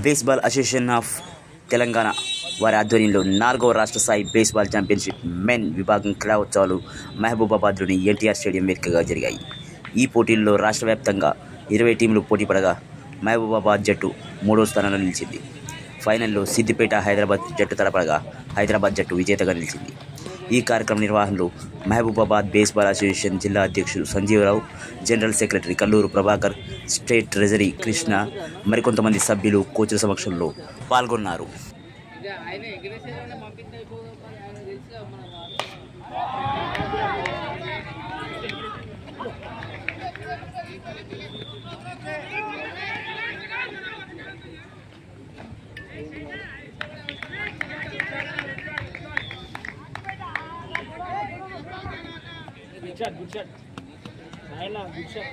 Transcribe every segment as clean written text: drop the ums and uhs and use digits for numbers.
Baseball association of Telangana వారి ఆధ్వర్యంలో 4వ రాష్ట్ర స్థాయి బేస్బాల్ ఛాంపియన్షిప్ మెన్ విభాగం క్రీడోత్సవాలు మహబూబాబాద్లోని ఎన్టీఆర్ స్టేడియం వేదికగా జరిగాయి. ఈ పోటీల్లో రాష్ట్ర వ్యాప్తంగా 20 టీంలు పోటీ పడగా మహబూబాబాద్ జట్టు 3వ స్థానంలో నిలిచింది. ఫైనల్లో సిద్దిపేట హైదరాబాద్ జట్టు తలపడగా హైదరాబాద్ జట్టు విజేతగా నిలిచింది. ఈ కార్యక్రమ నిర్వహణలో మహబూబాబాద్ బేస్బాల్ అసోసియేషన్ జిల్లా అధ్యక్షుడు Sanjeevarao, general secretary Kalluru Prabhakar, state treasury Krishna, మరికొంతమంది సభ్యులు కోచ్ల సమక్షంలో పాల్గొన్నారు. Good shot. Naila, good shot.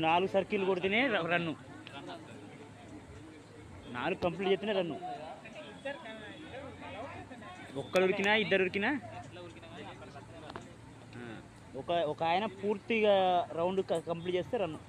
నాలుగు సర్కిల్ కొడితేనే రన్ను, 4 కంప్లీట్ చేస్తేనే రన్ను. ఒక్కరు ఉరికినా ఇద్దరు ఉరికినా ఒక ఆయన పూర్తిగా రౌండ్ కంప్లీట్ చేస్తే రన్ను.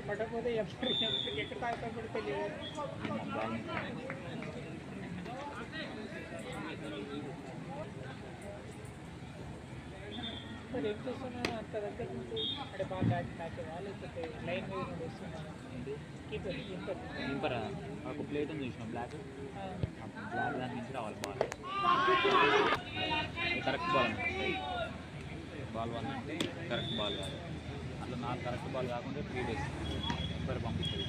పడకపోతే ఎక్కడ తాగుతాడు తెలియదు. మరి ఏం చేస్తున్నా అంత దగ్గర నుంచి అంటే బాగా దాటినా లేకపోతే లైన్ మీద వస్తున్నాను. కీపర్ ఒక ప్లేట్ అని చూసినాం, బ్లాక్ దాని నుంచి రావాలి బాల్, కరెక్ట్ బాల్ 1 అంటే కరెక్ట్ బాల్ కాదు, అట్లా 4 కరెక్ట్ బాల్ కాకుండా 3 డేస్ కీపర్ పంపిస్తుంది.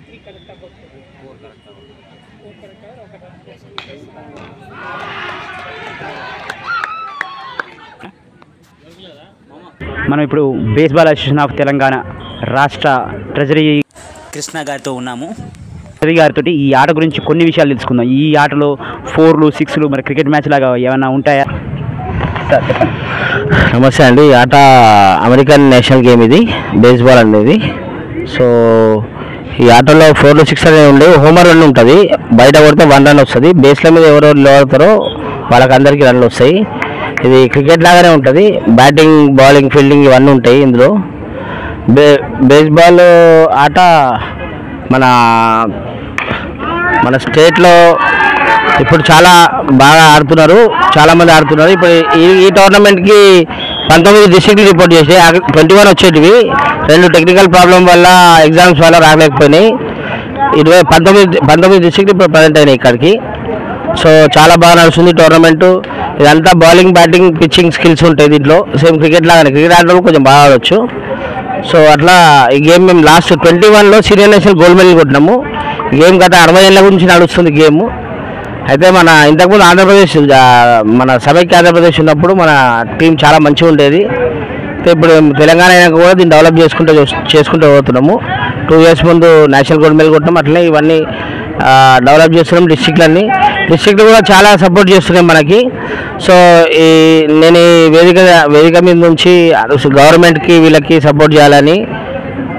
3 కరెక్ట్ అవ్వకపోతే 4 కరెక్ట్ అవ్వాలి, 4 కరెక్ట్ అవ్వాలి, ఒక రన్ మనం ఇప్పుడు బేస్బాల్ అసోసియేషన్ ఆఫ్ తెలంగాణ రాష్ట్ర ట్రెజరీ కృష్ణ గారితో ఉన్నాము. ట్రెజరీ గారితో ఈ ఆట గురించి కొన్ని విషయాలు తెలుసుకుందాం. ఈ ఆటలో 4లు 6లు మరి క్రికెట్ మ్యాచ్ లాగా ఏమైనా ఉంటాయా? నమస్తే అండి. ఈ ఆట అమెరికన్ నేషనల్ గేమ్, ఇది బేస్బాల్ అనేది. సో ఈ ఆటలో 4లు 6 అనేది ఉండే హోమర్ రన్ ఉంటుంది, బయట కొడితే 1 రన్ వస్తుంది. బేస్ల మీద ఎవరెవరు నిలబడతారో వాళ్ళకందరికీ రన్లు వస్తాయి. ఇది క్రికెట్ లాగానే ఉంటుంది, బ్యాటింగ్ బౌలింగ్ ఫీల్డింగ్ ఇవన్నీ ఉంటాయి ఇందులో. బేస్బాల్ ఆట మన స్టేట్లో ఇప్పుడు చాలా బాగా ఆడుతున్నారు, చాలామంది ఆడుతున్నారు. ఇప్పుడు ఈ టోర్నమెంట్కి 19 డిస్ట్రిక్ట్లు రిపోర్ట్ చేసి 21 వచ్చేటివి. 2 టెక్నికల్ ప్రాబ్లం వల్ల ఎగ్జామ్స్ వల్ల రాలేకపోయినాయి. 19 డిస్ట్రిక్ట్లు ఇప్పుడు ప్రజెంట్ అయినాయి ఇక్కడికి. సో చాలా బాగా నడుస్తుంది టోర్నమెంటు. ఇదంతా బౌలింగ్, బ్యాటింగ్, పిచ్చింగ్ స్కిల్స్ ఉంటాయి దీంట్లో. సేమ్ క్రికెట్ లాగానే, క్రికెట్ ఆడడం కొంచెం బాగా ఆడవచ్చు. సో అట్లా ఈ గేమ్ మేము లాస్ట్ 21లో సీనియర్ నేషనల్ గోల్డ్ మెడల్ కొట్టినాము. ఈ గేమ్ గత 60 ఏళ్ళ గురించి నడుస్తుంది గేమ్. అయితే మన ఇంతకుముందు ఆంధ్రప్రదేశ్, మన సమైక్య ఆంధ్రప్రదేశ్ ఉన్నప్పుడు మన టీం చాలా మంచిగా ఉండేది. ఇప్పుడు తెలంగాణ అయినా కూడా దీన్ని డెవలప్ చేసుకుంటూ పోతున్నాము. 2 ఇయర్స్ ముందు నేషనల్ గోల్డ్ మెడల్ కొట్టినాం. అట్లనే ఇవన్నీ డెవలప్ చేస్తున్నాం. డిస్ట్రిక్ట్లు కూడా చాలా సపోర్ట్ చేస్తున్నాయి మనకి. సో నేను వేదిక మీద నుంచి గవర్నమెంట్కి వీళ్ళకి సపోర్ట్ చేయాలని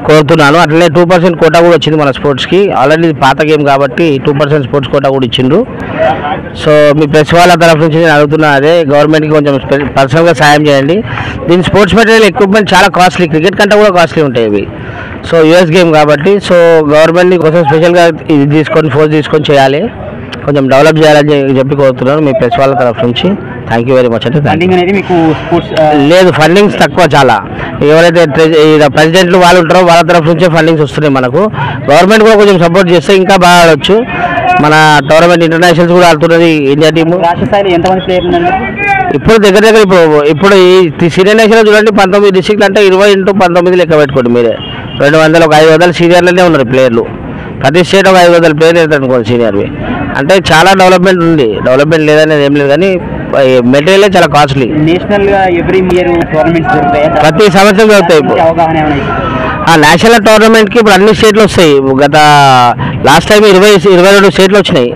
కోరుతున్నాను. అట్లనే 2% కోటా కూడా వచ్చింది మన స్పోర్ట్స్కి. ఆల్రెడీ పాత గేమ్ కాబట్టి 2% స్పోర్ట్స్ కోటా కూడా ఇచ్చిండ్రు. సో మీ ప్రెస్ వాళ్ళ తరఫు నుంచి నేను అడుగుతున్నా, అదే గవర్నమెంట్కి కొంచెం పర్సనల్గా సాయం చేయండి. దీని స్పోర్ట్స్ మెటీరియల్, ఎక్విప్మెంట్ చాలా కాస్ట్లీ, క్రికెట్ కంటే కూడా కాస్ట్లీ ఉంటాయి ఇవి. సో యూఎస్ గేమ్ కాబట్టి సో గవర్నమెంట్ని కొంచెం స్పెషల్గా ఇది ఫోర్స్ తీసుకొని చేయాలి, కొంచెం డెవలప్ చేయాలని చెప్పి కోరుతున్నాను మీ ప్రెస్ వాళ్ళ తరఫు నుంచి. Thank you very much. అంటే ఫండింగ్ అనేది మీకు స్పోర్ట్స్ లేదు, ఫండింగ్స్ తక్కువ చాలా. ఎవరైతే ప్రెసిడెంట్లు వాళ్ళు ఉంటారో వాళ్ళ తరఫు నుంచే ఫండింగ్స్ వస్తున్నాయి మనకు. గవర్నమెంట్ కూడా కొంచెం సపోర్ట్ చేస్తే ఇంకా బాగా ఆడవచ్చు. మన టోర్నమెంట్ ఇంటర్నేషనల్స్ కూడా ఆడుతున్నది ఇండియా టీము. రాష్ట్ర స్థాయిలో ఎంతమంది ప్లేయర్లు ఉన్నారు? ఇప్పుడు దగ్గర ఇప్పుడు ఈ సీనియర్ నేషనల్ చూడండి, 19 డిస్ట్రిక్ట్లు అంటే 20 × 19 లెక్క పెట్టుకోండి మీరే. 200 ఒక 500 సీనియర్లనే ఉన్నారు ప్లేయర్లు. ప్రతి స్టేట్ ఒక 500 ప్లేయర్లు అవుతారు అనుకోండి సీనియర్వి. అంటే చాలా డెవలప్మెంట్ ఉంది. డెవలప్మెంట్ లేదనేది ఏం లేదు, కానీ మెటీరియల్ చాలా కాస్ట్లీ. నేషనల్ గా ఎవ్రీ ఇయర్ టోర్నమెంట్స్ జరుగుతాయి, ప్రతి సంవత్సరం జరుగుతాయి. అవగాహన ఏమైనా నేషనల్ టోర్నమెంట్కి ఇప్పుడు అన్ని స్టేట్లు వస్తాయి. గత లాస్ట్ టైం 22 స్టేట్లు వచ్చినాయి.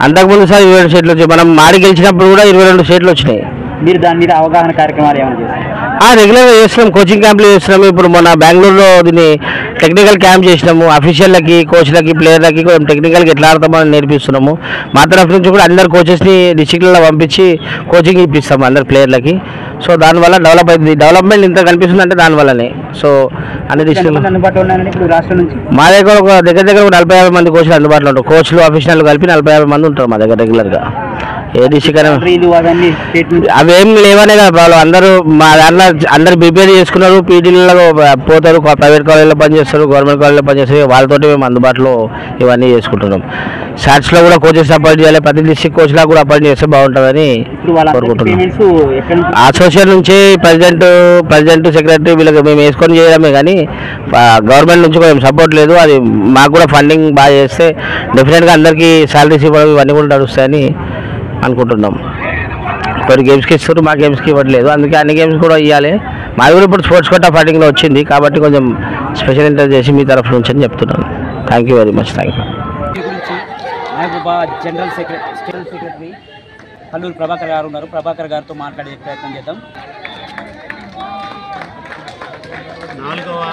అంతకుముందు సార్ 27 స్టేట్లు వచ్చాయి. మనం మారి గెలిచినప్పుడు కూడా 22 స్టేట్లు వచ్చినాయి. మీరు దాని మీద అవగాహన కార్యక్రమాలు ఏమైనా చేస్తారు? రెగ్యులర్గా చేస్తున్నాం, కోచింగ్ క్యాంపులు చేస్తున్నాము. ఇప్పుడు మన బెంగళూరులో దీన్ని టెక్నికల్ క్యాంప్ చేసినాము. అఫీషియల్లకి, కోచ్లకి, ప్లేయర్లకి కొంచెం టెక్నికల్గా ఎట్లా ఆడతామని నేర్పిస్తున్నాము. మా తరఫు నుంచి కూడా అందరు కోచెస్ని డిస్ట్రిక్ట్లలో పంపించి కోచింగ్ ఇప్పిస్తాము అందరు ప్లేయర్లకి. సో దానివల్ల డెవలప్ అవుతుంది. డెవలప్మెంట్ ఇంత కనిపిస్తుంది అంటే దానివల్లనే. సో అన్ని డిస్ట్రిక్ట్ అందుబాటులో ఉన్నారండి ఇప్పుడు రాష్ట్రం నుంచి? మా దగ్గర ఒక దగ్గర 40-50 మంది కోచ్లు అందుబాటులో ఉంటారు. కోచ్లు, అఫీషియల్ కలిపి 40-50 మంది ఉంటారు మా దగ్గర రెగ్యులర్గా. ఏ డిస్ట్రిక్ట్ అయినా అవేం లేవనే కదా ప్రాబ్లం. అందరూ మా దాంట్లో అందరు ప్రిపేర్ చేసుకున్నారు. పీటీలలో పోతారు, ప్రైవేట్ కాలేజీలో పనిచేస్తారు, గవర్నమెంట్ కాలేజీలో పనిచేస్తారు. వాళ్ళతోటి మేము అందుబాటులో ఇవన్నీ చేసుకుంటున్నాం. షార్ట్స్లో కూడా కోచెస్ అపాయింట్ చేయాలి. ప్రతి డిస్ట్రిక్ట్ కోచ్లా కూడా అపాయింట్ చేస్తే బాగుంటుందని కోరుకుంటున్నాం. అసోసియేషన్ నుంచి ప్రెసిడెంట్, సెక్రటరీ వీళ్ళకి మేము వేసుకొని చేయడమే, కానీ గవర్నమెంట్ నుంచి కొంచెం సపోర్ట్ లేదు. అది మాకు కూడా ఫండింగ్ బాగా చేస్తే డెఫినెట్గా అందరికీ శాలరీస్ ఇవ్వడం ఇవన్నీ కూడా నడుస్తాయని అనుకుంటున్నాం. కొన్ని గేమ్స్కి ఇస్తారు, మా గేమ్స్కి ఇవ్వట్లేదు. అందుకే అన్ని గేమ్స్ కూడా ఇవ్వాలి. మాది కూడా ఇప్పుడు స్పోర్ట్స్ కోటా ఫండింగ్లో వచ్చింది కాబట్టి కొంచెం స్పెషల్ ఇంటర్వ్యూ చేసి మీ తరఫు నుంచి అని చెప్తున్నాను. Thank you very much. Thank you. గురించి మహబూబా జనరల్ సెక్రటరీ అల్లూరు ప్రభాకర్ గారు ఉన్నారు. ప్రభాకర్ గారితో మాట్లాడే ప్రయత్నం చేద్దాం. 4వ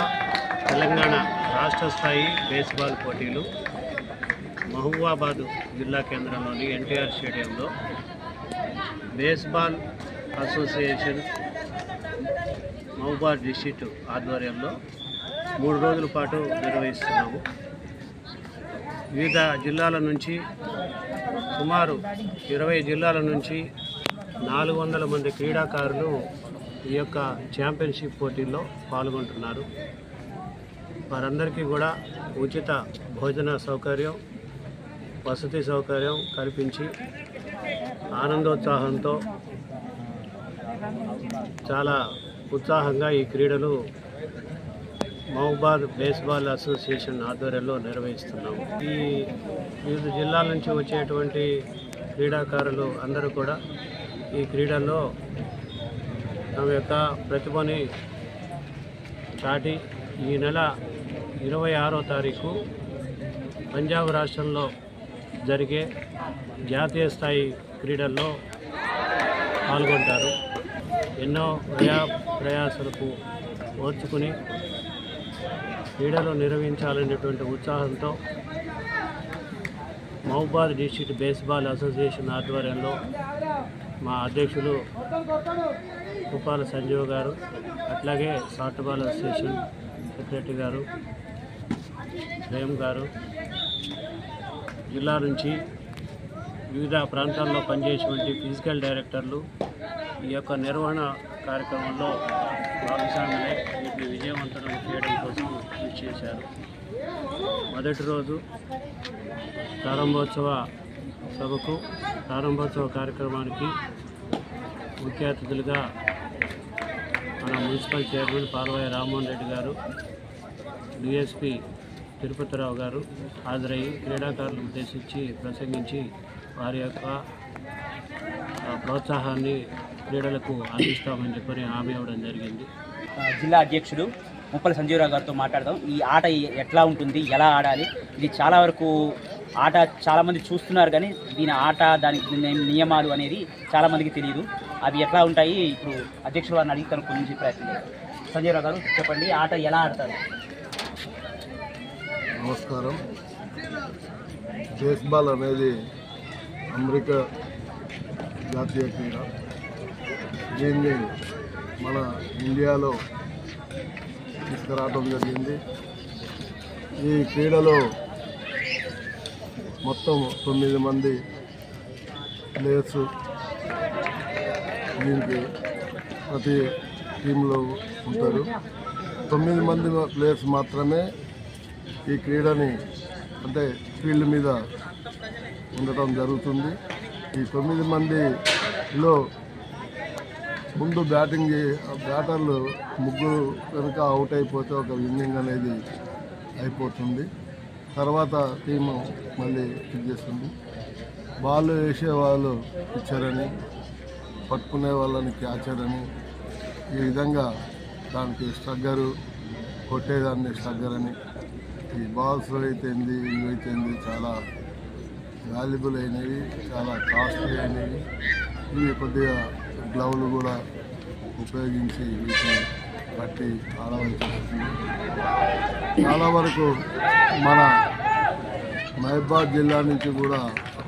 తెలంగాణ రాష్ట్ర స్థాయి బేస్బాల్ పోటీలు మహబూబాబాద్ జిల్లా కేంద్రంలోని ఎన్టీఆర్ స్టేడియంలో బేస్బాల్ అసోసియేషన్ మహబూబాబాద్ డిస్ట్రిక్ట్ ఆధ్వర్యంలో 3 రోజుల పాటు నిర్వహిస్తున్నాము. వివిధ జిల్లాల నుంచి సుమారు 20 జిల్లాల నుంచి 400 మంది క్రీడాకారులు ఈ యొక్క ఛాంపియన్షిప్ పోటీల్లో పాల్గొంటున్నారు. వారందరికీ కూడా ఉచిత భోజన సౌకర్యం, వసతి సౌకర్యం కల్పించి ఆనందోత్సాహంతో చాలా ఉత్సాహంగా ఈ క్రీడలు మహబూబాబాద్ బేస్బాల్ అసోసియేషన్ ఆధ్వర్యంలో నిర్వహిస్తున్నాము. ఈ వివిధ జిల్లాల నుంచి వచ్చేటువంటి క్రీడాకారులు అందరూ కూడా ఈ క్రీడల్లో తమ యొక్క ప్రతిభని చాటి ఈ నెల 26వ తారీఖు పంజాబ్ రాష్ట్రంలో జరిగే జాతీయ స్థాయి క్రీడల్లో పాల్గొంటారు. ఎన్నో ప్రయాసాలకు ఓర్చుకుని క్రీడలు నిర్వహించాలనేటువంటి ఉత్సాహంతో మహబూబాబాద్ డిస్ట్రిక్ట్ బేస్బాల్ అసోసియేషన్ ఆధ్వర్యంలో మా అధ్యక్షులు కుప్పాల సంజీవ్ గారు, అట్లాగే సాఫ్ట్బాల్ అసోసియేషన్ సెక్రటరీ గారు ప్రేమ్ గారు, జిల్లా నుంచి వివిధ ప్రాంతాల్లో పనిచేసేటువంటి ఫిజికల్ డైరెక్టర్లు ఈ యొక్క నిర్వహణ కార్యక్రమంలో భాగస్వాములై వీటిని విజయవంతం చేయడం కోసం కృషి చేశారు. మొదటి రోజు ప్రారంభోత్సవ సభకు ప్రారంభోత్సవ కార్యక్రమానికి ముఖ్య అతిథులుగా మన మున్సిపల్ చైర్మన్ పాల్వాయి రామ్మోహన్ రెడ్డి గారు, డిఎస్పి తిరుపతిరావు గారు హాజరయ్యి క్రీడాకారులను ఉద్దేశించి ప్రసంగించి వారి యొక్క ప్రోత్సాహాన్ని క్రీడలకు అందిస్తామని చెప్పని హామీ ఇవ్వడం జరిగింది. జిల్లా అధ్యక్షుడు ముప్పల సంజీవరావు గారితో మాట్లాడదాం. ఈ ఆట ఎట్లా ఉంటుంది, ఎలా ఆడాలి, ఇది చాలా వరకు ఆట చాలామంది చూస్తున్నారు కానీ దీని ఆట దానికి నియమాలు అనేది చాలామందికి తెలియదు. అవి ఎట్లా ఉంటాయి ఇప్పుడు అధ్యక్షుడు వారిని అడిగి కొంచెం ప్రయత్నం. సంజీవరావు గారు చెప్పండి, ఆట ఎలా ఆడతారు? నమస్కారం. బేస్బాల్ అనేది అమెరికా జాతీయ క్రీడ. దీన్ని మన ఇండియాలో తీసుకురావడం జరిగింది. ఈ క్రీడలో మొత్తం 9 మంది ప్లేయర్స్ దీనికి ప్రతి టీంలో ఉంటారు. 9 మంది ప్లేయర్స్ మాత్రమే ఈ క్రీడని అంటే ఫీల్డ్ మీద ఉండటం జరుగుతుంది. ఈ 9 మందిలో ముందు బ్యాటర్లు ముగ్గురు కనుక అవుట్ అయిపోతే ఒక ఇన్నింగ్ అనేది అయిపోతుంది. తర్వాత టీము మళ్ళీ ఇది చేస్తుంది. బాల్ వేసే వాళ్ళు పిచ్చర్ అని, పట్టుకునే వాళ్ళని క్యాచర్ అని, ఈ విధంగా దానికి స్ట్రగ్గరు, కొట్టేదాన్ని స్ట్రగ్గర్ అని, ఈ బాల్స్ అయితేంది ఇవైతేంది చాలా వాల్యుబుల్ అయినవి, చాలా కాస్ట్లీ అయినవి. ఇవి కొద్దిగా గ్లౌలు కూడా ఉపయోగించి వీటిని కట్టి ఆడవలసి వస్తుంది. చాలా వరకు మన మహబూబాబాద్ జిల్లా నుంచి కూడా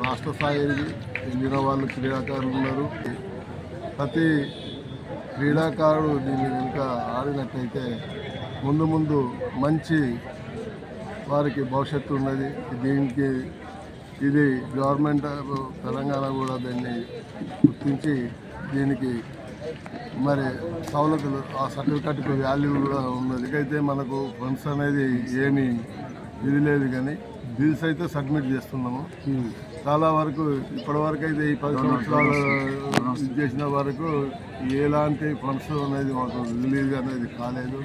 రాష్ట్ర స్థాయికి వెళ్ళిన వాళ్ళు క్రీడాకారులు ఉన్నారు. ప్రతి క్రీడాకారుడు దీన్ని కనుక ఆడినట్టయితే ముందు ముందు మంచి వారికి భవిష్యత్తు ఉన్నది. దీనికి ఇది గవర్నమెంట్ తెలంగాణ కూడా దీన్ని గుర్తించి దీనికి మరి సవలతులు, ఆ సర్టిఫికెట్కి వాల్యూ కూడా ఉన్నది. అయితే మనకు ఫండ్స్ అనేది ఏమీ ఇది లేదు కానీ బిల్స్ అయితే సబ్మిట్ చేస్తున్నాము. చాలా వరకు ఇప్పటివరకు అయితే ఈ 10 సంవత్సరాలు ఇది చేసిన వరకు ఎలాంటి ఫండ్స్ అనేది మాకు రిలీజ్ అనేది కాలేదు.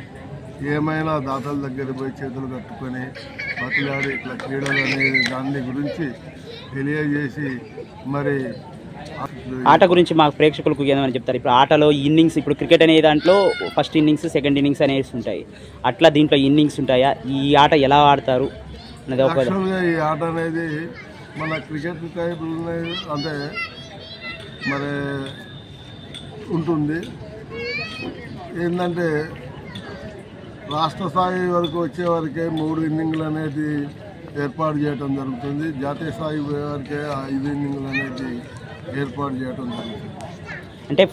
ఏమైనా దాతల దగ్గర పోయి చేతులు కట్టుకొని బతులాడి ఇట్లా క్రీడలు అనేది దాని గురించి తెలియజేసి మరి ఆట గురించి మాకు ప్రేక్షకులకు ఏమని చెప్తారు? ఇప్పుడు ఆటలో ఇన్నింగ్స్, ఇప్పుడు క్రికెట్ అనే దాంట్లో ఫస్ట్ ఇన్నింగ్స్, సెకండ్ ఇన్నింగ్స్ అనేసి ఉంటాయి. అట్లా దీంట్లో ఇన్నింగ్స్ ఉంటాయా? ఈ ఆట ఎలా ఆడతారు అనేది ఒక ఈ ఆట అనేది మన క్రికెట్ టైప్ అంటే మరి ఉంటుంది. ఏంటంటే రాష్ట్ర స్థాయి వరకు వచ్చే వరకే 3 ఇన్నింగ్లు అనేది ఏర్పాటు చేయడం జరుగుతుంది. జాతీయ స్థాయి వరకే 5 ఇన్నింగ్లు అనేది ఏర్పాటు చేయడం జరుగుతుంది. అంటే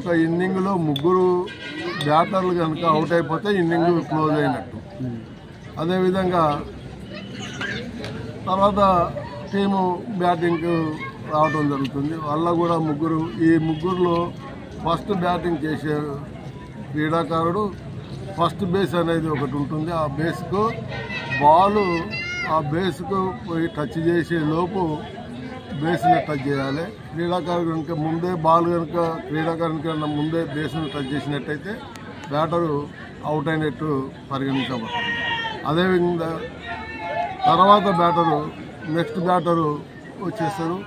ఒక ఇన్నింగ్లో ముగ్గురు బ్యాటర్లు కనుక అవుట్ అయిపోతే ఇన్నింగ్ క్లోజ్ అయినట్టు. అదేవిధంగా తర్వాత టీము బ్యాటింగ్కు రావడం జరుగుతుంది. వాళ్ళ కూడా ఈ ముగ్గురులో ఫస్ట్ బ్యాటింగ్ చేసే క్రీడాకారుడు ఫస్ట్ బేస్ అనేది ఒకటి ఉంటుంది. ఆ బేస్కు బాలు ఆ బేస్కు పోయి టచ్ చేసే లోపు బేస్ని టచ్ చేయాలి. క్రీడాకారుడు కనుక ముందే బాల్ కనుక క్రీడాకారుని కన్నా ముందే బేస్ని టచ్ చేసినట్టయితే బ్యాటరు అవుట్ అయినట్టు పరిగణించబడుతుంది. అదేవిధంగా తర్వాత నెక్స్ట్ బ్యాటరు వచ్చేస్తారు.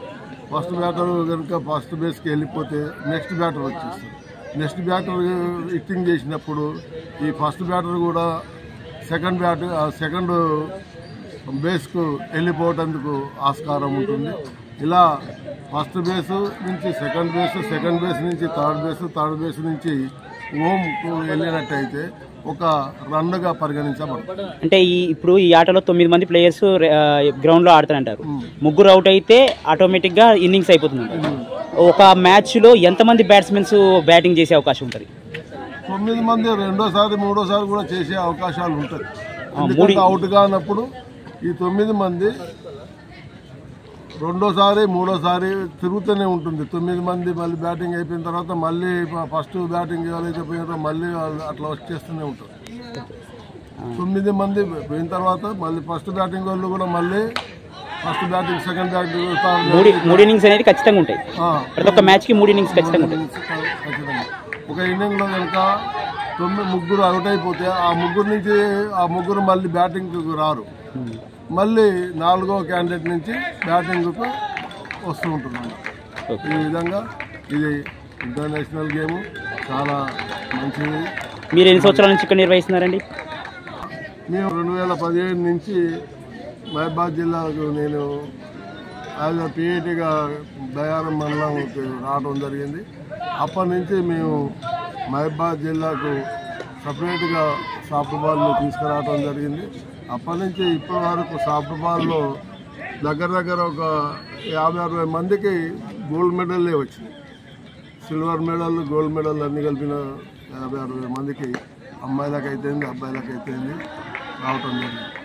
ఫస్ట్ బ్యాటరు కనుక ఫస్ట్ బేస్కి వెళ్ళిపోతే నెక్స్ట్ బ్యాటర్ వచ్చేస్తారు. నెక్స్ట్ బ్యాటర్ హిట్టింగ్ చేసినప్పుడు ఈ ఫస్ట్ బ్యాటర్ కూడా సెకండ్ బేస్కు వెళ్ళిపోవటానికి ఆస్కారం ఉంటుంది. ఇలా ఫస్ట్ బేసు నుంచి సెకండ్ బేస్ నుంచి థర్డ్ బేస్ నుంచి హోమ్కు వెళ్ళినట్టయితే ఒక రన్గా పరిగణించబడుతుంది. అంటే ఇప్పుడు ఈ ఆటలో 9 మంది ప్లేయర్స్ గ్రౌండ్లో ఆడుతారంటారు. ముగ్గురు అవుట్ అయితే ఆటోమేటిక్గా ఇన్నింగ్స్ అయిపోతుంది. ఒక మ్యాచ్లో ఎంతమంది బ్యాట్స్మెన్స్ బ్యాటింగ్ చేసే అవకాశం ఉంటుంది? 9 మంది రెండోసారి మూడోసారి కూడా చేసే అవకాశాలు ఉంటుంది. అవుట్ కానప్పుడు ఈ 9 మంది రెండోసారి మూడోసారి తిరుగుతూనే ఉంటుంది. 9 మంది మళ్ళీ బ్యాటింగ్ అయిపోయిన తర్వాత మళ్ళీ ఫస్ట్ బ్యాటింగ్ ఎవరైతే పోయారో మళ్ళీ వాళ్ళు అట్లా వచ్చేస్తూనే ఉంటారు. 9 మంది పోయిన తర్వాత మళ్ళీ ఫస్ట్ బ్యాటింగ్ వాళ్ళు కూడా మళ్ళీ first batting second batting 3 innings అనేది ఖచ్చితంగా ఉంటాయి. ప్రతి ఒక్క మ్యాచ్కి 3 ఇన్నింగ్స్ ఖచ్చితంగా ఉంటాయి. ఒక ఇన్నింగ్లో కనుక 9 అవుట్ అయిపోతే ఆ ముగ్గురు మళ్ళీ బ్యాటింగ్కి రారు. మళ్ళీ 4వ క్యాండిడేట్ నుంచి బ్యాటింగ్కు వస్తూ ఉంటున్నాను. ఈ విధంగా ఇది ఇంటర్నేషనల్ గేమ్ చాలా మంచిది. మీరు ఎన్ని సంవత్సరాల నుంచి ఇక్కడ నిర్వహిస్తున్నారండి? మేము 2015 నుంచి మహబాద్ జిల్లాకు నేను యాజ్ అ పిఏటీగా బయారం మండలంకి రావడం జరిగింది. అప్పటి నుంచి మేము మహబాద్ జిల్లాకు సపరేట్గా సాఫ్ట్ బాల్ని తీసుకురావడం జరిగింది. అప్పటి నుంచి ఇప్పటి వరకు సాఫ్ట్ బాల్లో దగ్గర ఒక 50-60 మందికి గోల్డ్ మెడల్లే వచ్చింది. సిల్వర్ మెడల్, గోల్డ్ మెడల్ అన్నీ కలిపిన 50-60 మందికి అమ్మాయిలకైతేంది అబ్బాయిలకైతేంది రావటం జరిగింది.